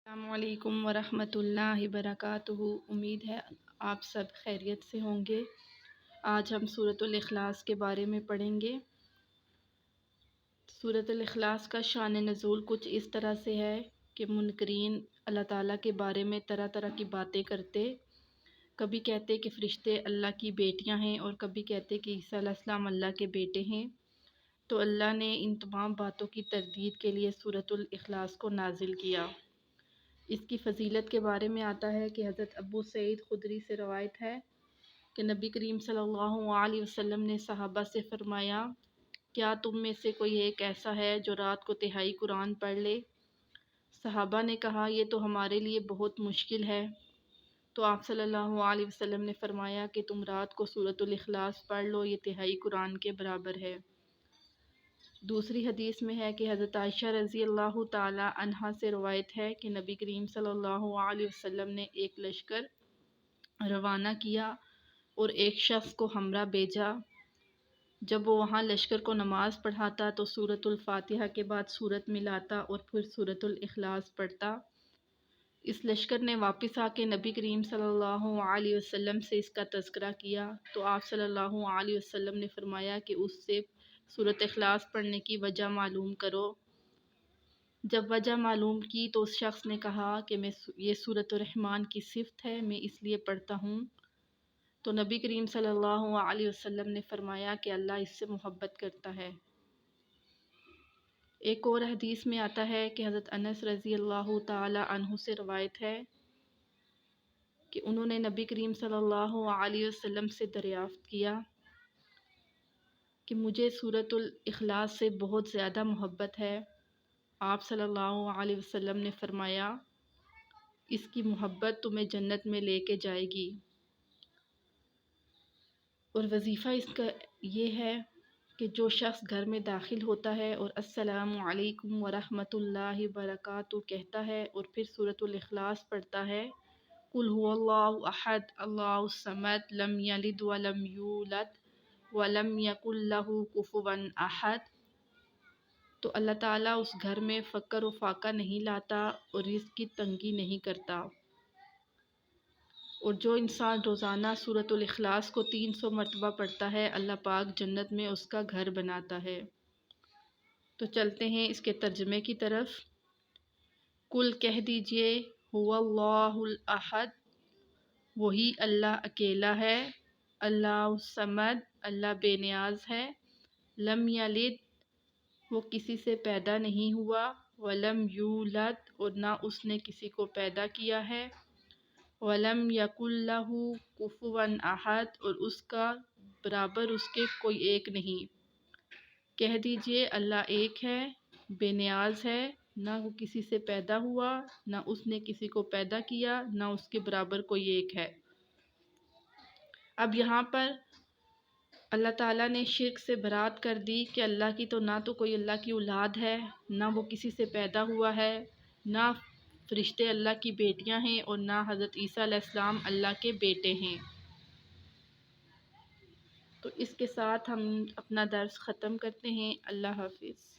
السلام علیکم ورحمۃ اللہ وبرکاتہ۔ امید ہے آپ سب خیریت سے ہوں گے۔ آج ہم سورۃ الاخلاص کے بارے میں پڑھیں گے۔ سورۃ الاخلاص کا شان نزول کچھ اس طرح سے ہے کہ منکرین اللہ تعالیٰ کے بارے میں طرح طرح کی باتیں کرتے، کبھی کہتے کہ فرشتے اللہ کی بیٹیاں ہیں اور کبھی کہتے کہ عیسیٰ علیہ السلام اللہ کے بیٹے ہیں۔ تو اللہ نے ان تمام باتوں کی تردید کے لیے سورۃ الاخلاص کو نازل کیا۔ اس کی فضیلت کے بارے میں آتا ہے کہ حضرت ابو سعید خدری سے روایت ہے کہ نبی کریم صلی اللہ علیہ وسلم نے صحابہ سے فرمایا، کیا تم میں سے کوئی ایک ایسا ہے جو رات کو تہائی قرآن پڑھ لے؟ صحابہ نے کہا، یہ تو ہمارے لیے بہت مشکل ہے۔ تو آپ صلی اللہ علیہ وسلم نے فرمایا کہ تم رات کو سورۃ الاخلاص پڑھ لو، یہ تہائی قرآن کے برابر ہے۔ دوسری حدیث میں ہے کہ حضرت عائشہ رضی اللہ تعالی عنہا سے روایت ہے کہ نبی کریم صلی اللہ علیہ وسلم نے ایک لشکر روانہ کیا اور ایک شخص کو ہمراہ بھیجا۔ جب وہ وہاں لشکر کو نماز پڑھاتا تو سورۃ الفاتحہ کے بعد سورت ملاتا اور پھر سورۃ الاخلاص پڑھتا۔ اس لشکر نے واپس آ کے نبی کریم صلی اللہ علیہ وسلم سے اس کا تذکرہ کیا تو آپ صلی اللہ علیہ وسلم نے فرمایا کہ اس سے سورۃ اخلاص پڑھنے کی وجہ معلوم کرو۔ جب وجہ معلوم کی تو اس شخص نے کہا کہ یہ سورۃ الرحمن کی صفت ہے، میں اس لیے پڑھتا ہوں۔ تو نبی کریم صلی اللہ علیہ وسلم نے فرمایا کہ اللہ اس سے محبت کرتا ہے۔ ایک اور حدیث میں آتا ہے کہ حضرت انس رضی اللہ تعالی عنہ سے روایت ہے کہ انہوں نے نبی کریم صلی اللہ علیہ وسلم سے دریافت کیا کہ مجھے سورۃ الاخلاص سے بہت زیادہ محبت ہے۔ آپ صلی اللہ علیہ وسلم نے فرمایا، اس کی محبت تمہیں جنت میں لے کے جائے گی۔ اور وظیفہ اس کا یہ ہے کہ جو شخص گھر میں داخل ہوتا ہے اور السلام علیکم ورحمۃ اللہ وبرکاتہ کہتا ہے اور پھر سورۃ الاخلاص پڑھتا ہے، قل هو اللہ احد اللہ الصمد لم یلد ولم یولد ولم یکن لہ کفوا احد، تو اللہ تعالیٰ اس گھر میں فقر و فاقہ نہیں لاتا اور رزق کی تنگی نہیں کرتا۔ اور جو انسان روزانہ سورۃ الاخلاص کو 300 مرتبہ پڑھتا ہے، اللہ پاک جنت میں اس کا گھر بناتا ہے۔ تو چلتے ہیں اس کے ترجمے کی طرف۔ کل کہہ دیجئے، هو اللہ الاحد، وہی اللہ اکیلا ہے، اللہ الصمد، اللہ بے نیاز ہے، لم یلد، وہ کسی سے پیدا نہیں ہوا، ولم یولد، اور نہ اس نے کسی کو پیدا کیا ہے، ولم یکن لہ کفوا احد، اور اس کا برابر اس کے کوئی ایک نہیں۔ کہہ دیجئے اللہ ایک ہے، بے نیاز ہے، نہ وہ کسی سے پیدا ہوا، نہ اس نے کسی کو پیدا کیا، نہ اس کے برابر کوئی ایک ہے۔ اب یہاں پر اللہ تعالیٰ نے شرک سے برات کر دی کہ اللہ کی تو نہ تو کوئی اللہ کی اولاد ہے، نہ وہ کسی سے پیدا ہوا ہے، نہ فرشتے اللہ کی بیٹیاں ہیں، اور نہ حضرت عیسیٰ علیہ السلام اللہ کے بیٹے ہیں۔ تو اس کے ساتھ ہم اپنا درس ختم کرتے ہیں۔ اللہ حافظ۔